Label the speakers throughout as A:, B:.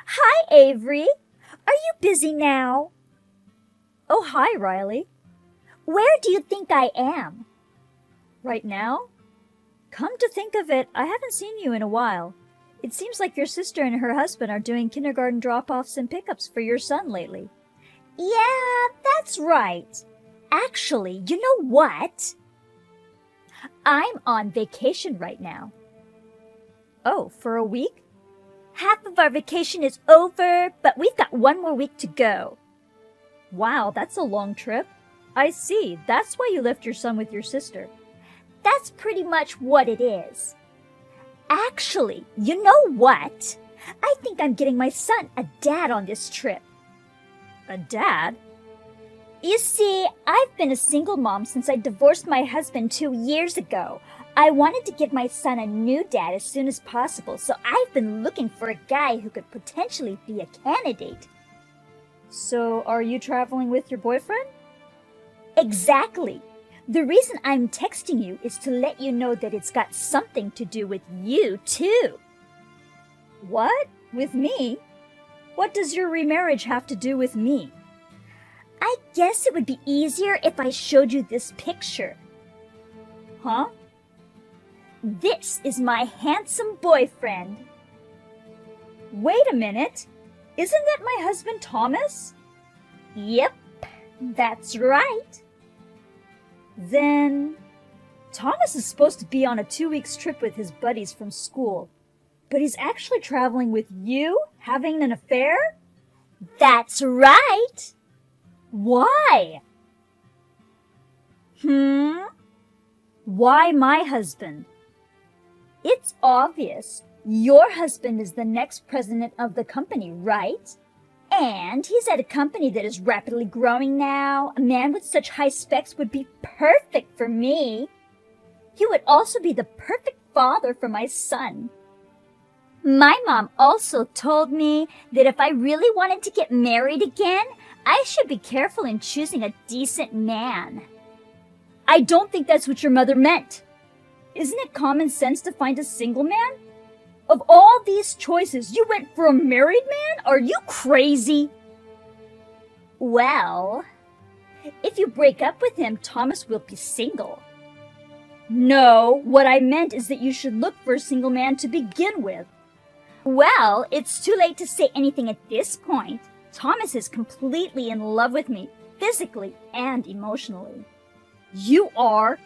A: Hi, Avery. Are you busy now?
B: Oh, hi, Riley.
A: Where do you think I am?
B: Right now? Come to think of it, I haven't seen you in a while. It seems like your sister and her husband are doing kindergarten drop-offs and pickups for your son lately.
A: Yeah, that's right. Actually, you know what? I'm on vacation right now.
B: Oh, for a week?
A: Half of our vacation is over, but we've got one more week to go.
B: Wow, that's a long trip. I see. That's why you left your son with your sister.
A: That's pretty much what it is. Actually, you know what? I think I'm getting my son a dad on this trip.
B: A dad?
A: You see, I've been a single mom since I divorced my husband 2 years ago. I wanted to give my son a new dad as soon as possible, so I've been looking for a guy who could potentially be a candidate.
B: So, are you traveling with your boyfriend?
A: Exactly. The reason I'm texting you is to let you know that it's got something to do with you, too.
B: What? With me? What does your remarriage have to do with me?
A: I guess it would be easier if I showed you this picture.
B: Huh?
A: This is my handsome boyfriend.
B: Wait a minute. Isn't that my husband Thomas?
A: Yep, that's right.
B: Then, Thomas is supposed to be on a 2-week trip with his buddies from school. But he's actually traveling with you, having an affair?
A: That's right.
B: Why? Why my husband?
A: It's obvious. Your husband is the next president of the company, right? And he's at a company that is rapidly growing now. A man with such high specs would be perfect for me. He would also be the perfect father for my son. My mom also told me that if I really wanted to get married again, I should be careful in choosing a decent man.
B: I don't think that's what your mother meant. Isn't it common sense to find a single man? Of all these choices, you went for a married man? Are you crazy?
A: Well, if you break up with him, Thomas will be single.
B: No, what I meant is that you should look for a single man to begin with.
A: Well, it's too late to say anything at this point. Thomas is completely in love with me, physically and emotionally.
B: You are?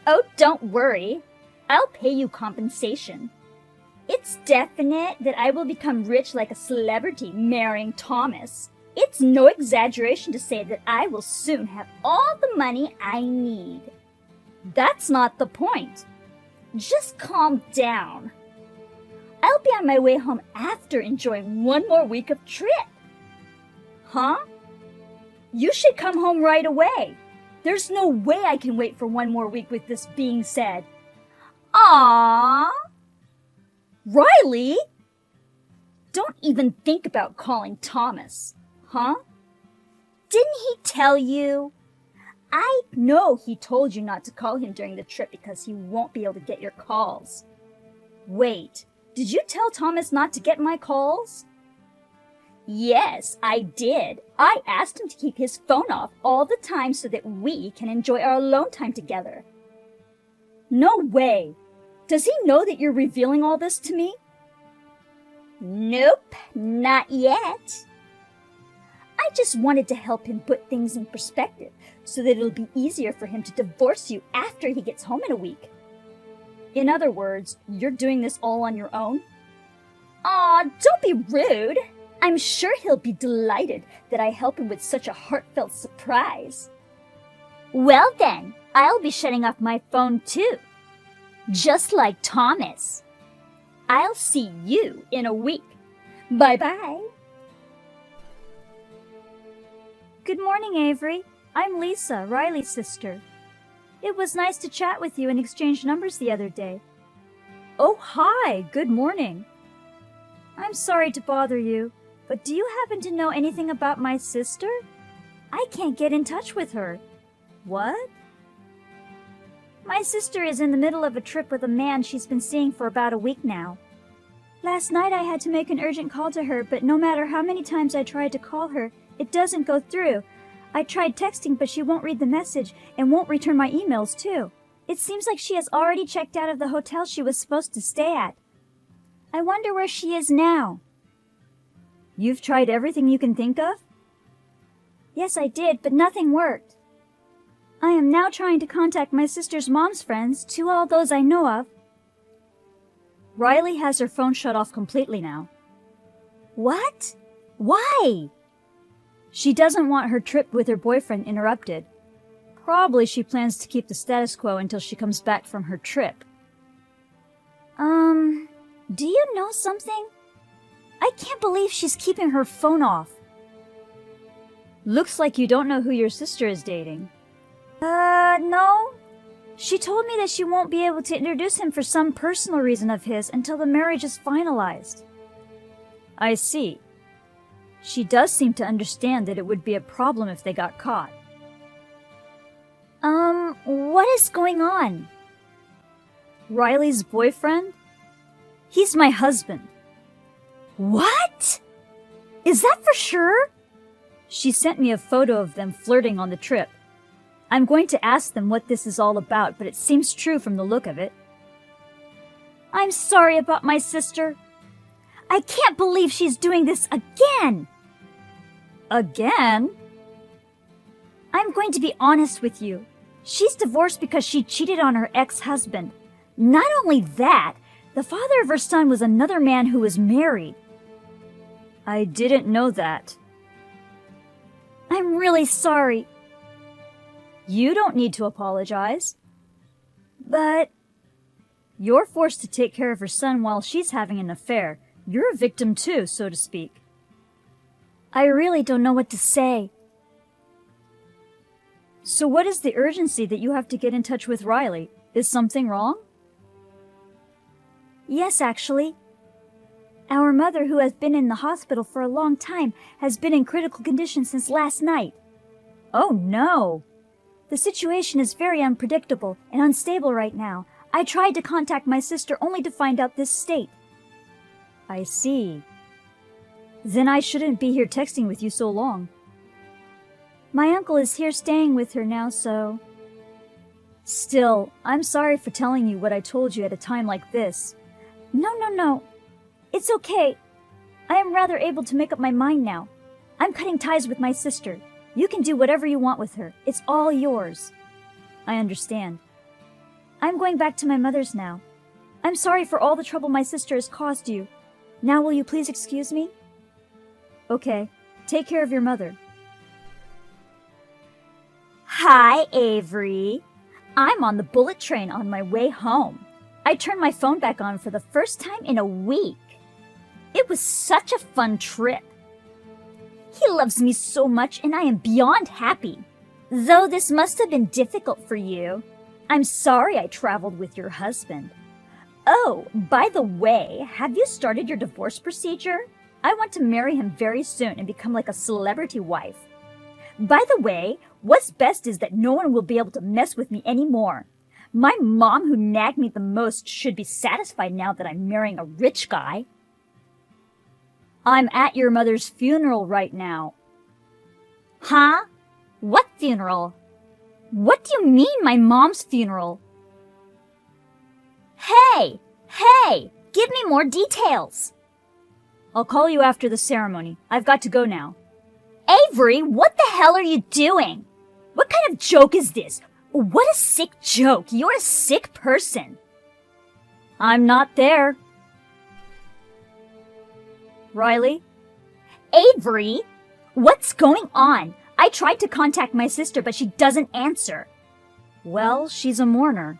A: Oh, don't worry. I'll pay you compensation. It's definite that I will become rich like a celebrity marrying Thomas. It's no exaggeration to say that I will soon have all the money I need.
B: That's not the point.
A: Just calm down. I'll be on my way home after enjoying one more week of trip.
B: Huh? You should come home right away. There's no way I can wait for one more week with this being said.
A: Aww.
B: Riley! Don't even think about calling Thomas. Huh?
A: Didn't he tell you?
B: I know he told you not to call him during the trip because he won't be able to get your calls. Wait, did you tell Thomas not to get my calls?
A: Yes, I did. I asked him to keep his phone off all the time so that we can enjoy our alone time together.
B: No way. Does he know that you're revealing all this to me?
A: Nope, not yet. I just wanted to help him put things in perspective so that it'll be easier for him to divorce you after he gets home in a week.
B: In other words, you're doing this all on your own?
A: Aw, don't be rude. I'm sure he'll be delighted that I help him with such a heartfelt surprise. Well then, I'll be shutting off my phone too. Just like Thomas. I'll see you in a week. Bye-bye.
B: Good morning, Avery. I'm Lisa, Riley's sister. It was nice to chat with you and exchange numbers the other day. Oh, hi. Good morning. I'm sorry to bother you, but do you happen to know anything about my sister? I can't get in touch with her. What? My sister is in the middle of a trip with a man she's been seeing for about a week now. Last night I had to make an urgent call to her, but no matter how many times I tried to call her, it doesn't go through. I tried texting, but she won't read the message and won't return my emails, too. It seems like she has already checked out of the hotel she was supposed to stay at. I wonder where she is now. You've tried everything you can think of? Yes, I did, but nothing worked. I am now trying to contact my sister's mom's friends, all those I know of. Riley has her phone shut off completely now. What? Why? She doesn't want her trip with her boyfriend interrupted. Probably she plans to keep the status quo until she comes back from her trip. Do you know something? I can't believe she's keeping her phone off. Looks like you don't know who your sister is dating. No. She told me that she won't be able to introduce him for some personal reason of his until the marriage is finalized. I see. She does seem to understand that it would be a problem if they got caught. What is going on? Riley's boyfriend? He's my husband. What? Is that for sure? She sent me a photo of them flirting on the trip. I'm going to ask them what this is all about, but it seems true from the look of it. I'm sorry about my sister. I can't believe she's doing this again. Again? I'm going to be honest with you. She's divorced because she cheated on her ex-husband. Not only that, the father of her son was another man who was married. I didn't know that. I'm really sorry. You don't need to apologize. But you're forced to take care of her son while she's having an affair. You're a victim too, so to speak. I really don't know what to say. So what is the urgency that you have to get in touch with Riley? Is something wrong? Yes, actually. Our mother, who has been in the hospital for a long time, has been in critical condition since last night. Oh no! The situation is very unpredictable and unstable right now. I tried to contact my sister only to find out this state. I see. Then I shouldn't be here texting with you so long. My uncle is here staying with her now, so... Still, I'm sorry for telling you what I told you at a time like this. No. It's okay. I am rather able to make up my mind now. I'm cutting ties with my sister. You can do whatever you want with her. It's all yours. I understand. I'm going back to my mother's now. I'm sorry for all the trouble my sister has caused you. Now will you please excuse me? Okay. Take care of your mother. Hi, Avery. I'm on the bullet train on my way home. I turned my phone back on for the first time in a week. It was such a fun trip. He loves me so much and I am beyond happy. Though this must have been difficult for you. I'm sorry I traveled with your husband. Oh, by the way, have you started your divorce procedure? I want to marry him very soon and become like a celebrity wife. By the way, what's best is that no one will be able to mess with me anymore. My mom, who nagged me the most, should be satisfied now that I'm marrying a rich guy. I'm at your mother's funeral right now. Huh? What funeral? What do you mean, my mom's funeral? Hey! Give me more details. I'll call you after the ceremony. I've got to go now. Avery, what the hell are you doing? What kind of joke is this? What a sick joke. You're a sick person. I'm not there. Riley? Avery? What's going on? I tried to contact my sister, but she doesn't answer. Well, she's a mourner.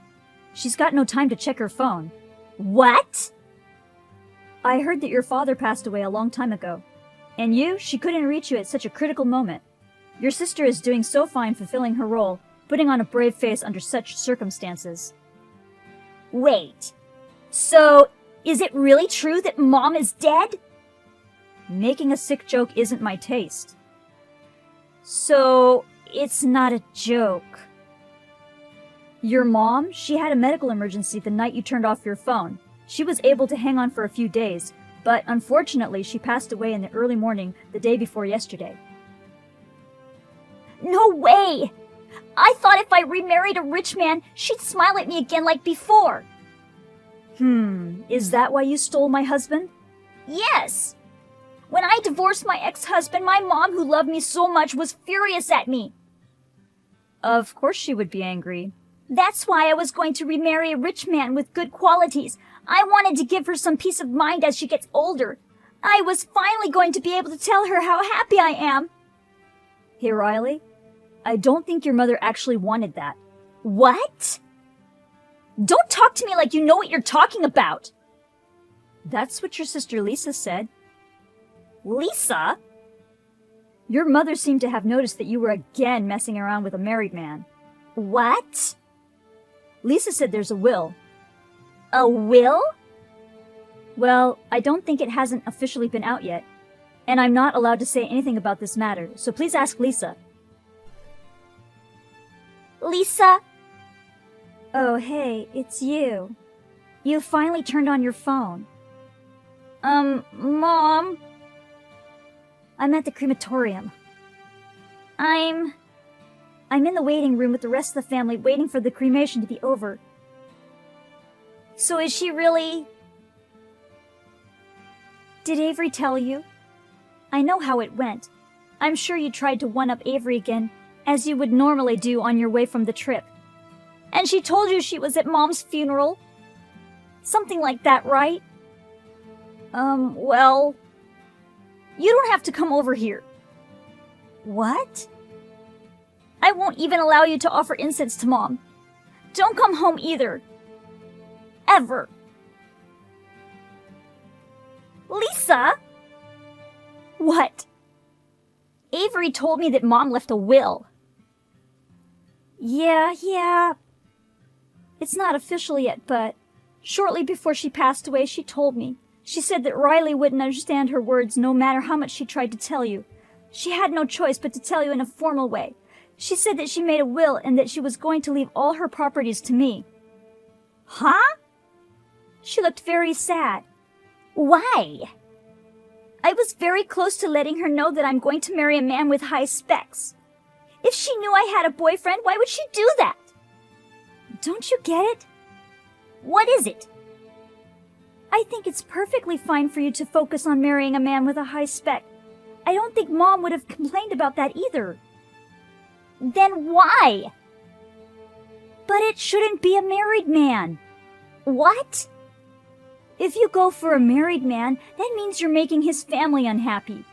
B: She's got no time to check her phone. What? I heard that your father passed away a long time ago. And she couldn't reach you at such a critical moment. Your sister is doing so fine fulfilling her role, putting on a brave face under such circumstances. Wait. So, is it really true that Mom is dead? Making a sick joke isn't my taste. So, it's not a joke. Your mom, she had a medical emergency the night you turned off your phone. She was able to hang on for a few days, but unfortunately she passed away in the early morning the day before yesterday.
A: No way! I thought if I remarried a rich man, she'd smile at me again like before.
B: Is that why you stole my husband?
A: Yes! When I divorced my ex-husband, my mom, who loved me so much, was furious at me.
B: Of course she would be angry.
A: That's why I was going to remarry a rich man with good qualities. I wanted to give her some peace of mind as she gets older. I was finally going to be able to tell her how happy I am.
B: Hey, Riley, I don't think your mother actually wanted that.
A: What? Don't talk to me like you know what you're talking about.
B: That's what your sister Lisa said.
A: Lisa?
B: Your mother seemed to have noticed that you were again messing around with a married man.
A: What?
B: Lisa said there's a will.
A: A will?
B: Well, I don't think it hasn't officially been out yet, and I'm not allowed to say anything about this matter, so please ask Lisa.
A: Lisa?
B: Oh, hey, it's you. You finally turned on your phone.
A: Mom?
B: I'm at the crematorium.
A: I'm
B: in the waiting room with the rest of the family waiting for the cremation to be over.
A: So is she really...
B: Did Avery tell you? I know how it went. I'm sure you tried to one-up Avery again, as you would normally do on your way from the trip.
A: And she told you she was at Mom's funeral?
B: Something like that, right?
A: Well... You don't have to come over here.
B: What?
A: I won't even allow you to offer incense to Mom. Don't come home either. Ever. Lisa?
B: What?
A: Avery told me that Mom left a will.
B: Yeah. It's not official yet, but shortly before she passed away, she told me. She said that Riley wouldn't understand her words no matter how much she tried to tell you. She had no choice but to tell you in a formal way. She said that she made a will and that she was going to leave all her properties to me.
A: Huh?
B: She looked very sad.
A: Why?
B: I was very close to letting her know that I'm going to marry a man with high specs.
A: If she knew I had a boyfriend, why would she do that?
B: Don't you get it?
A: What is it?
B: I think it's perfectly fine for you to focus on marrying a man with a high spec. I don't think Mom would have complained about that either.
A: Then why?
B: But it shouldn't be a married man.
A: What?
B: If you go for a married man, that means you're making his family unhappy.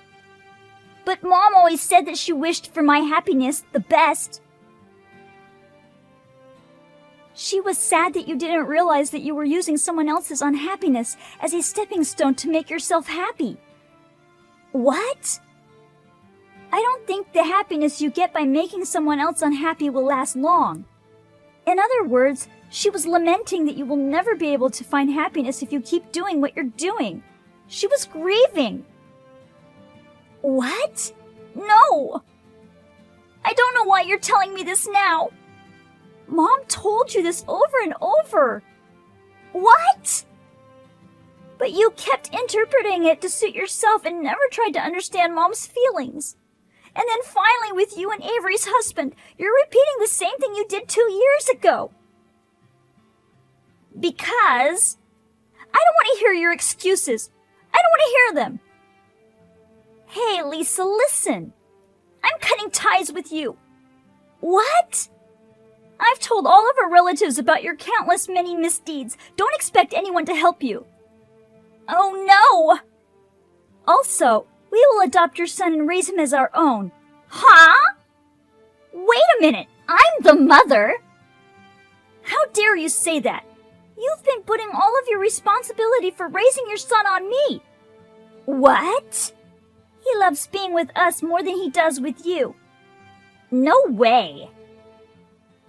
A: But Mom always said that she wished for my happiness, the best.
B: She was sad that you didn't realize that you were using someone else's unhappiness as a stepping stone to make yourself happy.
A: What?
B: I don't think the happiness you get by making someone else unhappy will last long. In other words, she was lamenting that you will never be able to find happiness if you keep doing what you're doing. She was grieving.
A: What? No! I don't know why you're telling me this now.
B: Mom told you this over and over.
A: What?
B: But you kept interpreting it to suit yourself and never tried to understand Mom's feelings. And then finally with you and Avery's husband, you're repeating the same thing you did 2 years ago.
A: Because
B: I don't want to hear your excuses. I don't want to hear them.
A: Hey, Lisa, listen.
B: I'm cutting ties with you.
A: What?
B: I've told all of our relatives about your countless many misdeeds. Don't expect anyone to help you.
A: Oh, no!
B: Also, we will adopt your son and raise him as our own.
A: Huh? Wait a minute. I'm the mother.
B: How dare you say that? You've been putting all of your responsibility for raising your son on me.
A: What?
B: He loves being with us more than he does with you.
A: No way.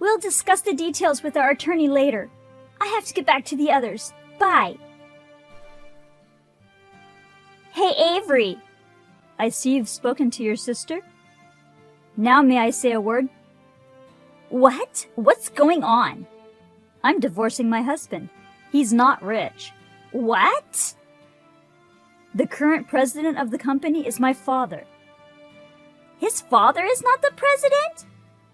B: We'll discuss the details with our attorney later. I have to get back to the others. Bye.
A: Hey, Avery.
B: I see you've spoken to your sister. Now may I say a word?
A: What? What's going on?
B: I'm divorcing my husband. He's not rich.
A: What?
B: The current president of the company is my father.
A: His father is not the president?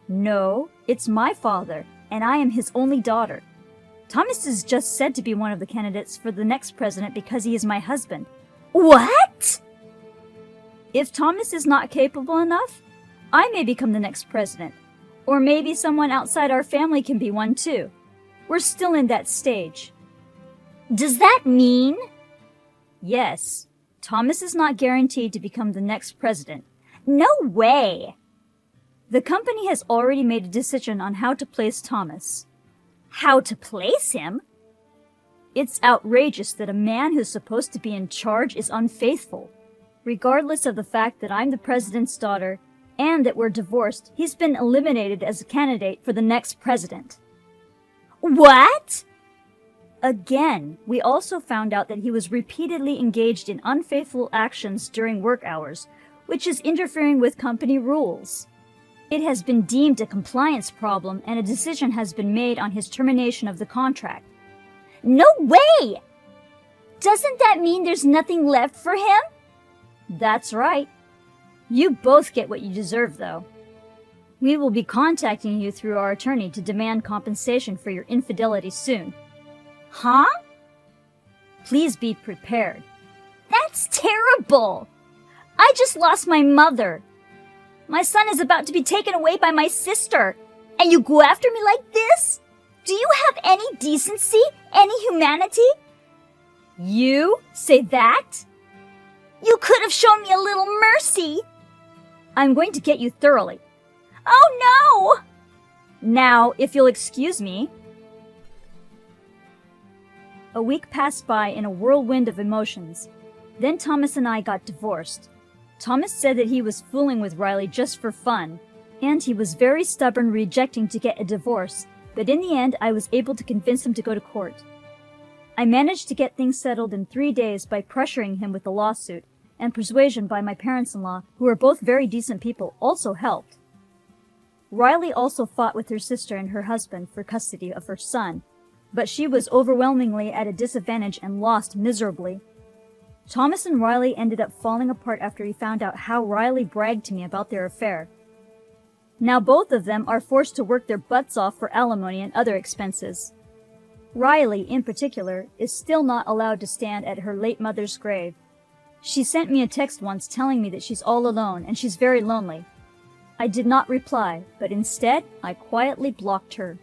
B: No, it's my father, and I am his only daughter. Thomas is just said to be one of the candidates for the next president because he is my husband.
A: What?
B: If Thomas is not capable enough, I may become the next president. Or maybe someone outside our family can be one too. We're still in that stage.
A: Does that mean?
B: Yes, Thomas is not guaranteed to become the next president.
A: No way!
B: The company has already made a decision on how to place Thomas.
A: How to place him?
B: It's outrageous that a man who's supposed to be in charge is unfaithful. Regardless of the fact that I'm the president's daughter and that we're divorced, he's been eliminated as a candidate for the next president.
A: What?
B: Again, we also found out that he was repeatedly engaged in unfaithful actions during work hours, which is interfering with company rules. It has been deemed a compliance problem and a decision has been made on his termination of the contract.
A: No way! Doesn't that mean there's nothing left for him?
B: That's right. You both get what you deserve, though. We will be contacting you through our attorney to demand compensation for your infidelity soon.
A: Huh?
B: Please be prepared.
A: That's terrible! I just lost my mother. My son is about to be taken away by my sister. And you go after me like this? Do you have any decency? Any humanity?
B: You say that?
A: You could have shown me a little mercy.
B: I'm going to get you thoroughly.
A: Oh no!
B: Now, if you'll excuse me. A week passed by in a whirlwind of emotions. Then Thomas and I got divorced. Thomas said that he was fooling with Riley just for fun, and he was very stubborn, rejecting to get a divorce, but in the end I was able to convince him to go to court. I managed to get things settled in 3 days by pressuring him with a lawsuit, and persuasion by my parents-in-law, who are both very decent people, also helped. Riley also fought with her sister and her husband for custody of her son, but she was overwhelmingly at a disadvantage and lost miserably. Thomas and Riley ended up falling apart after he found out how Riley bragged to me about their affair. Now both of them are forced to work their butts off for alimony and other expenses. Riley, in particular, is still not allowed to stand at her late mother's grave. She sent me a text once telling me that she's all alone and she's very lonely. I did not reply, but instead, I quietly blocked her.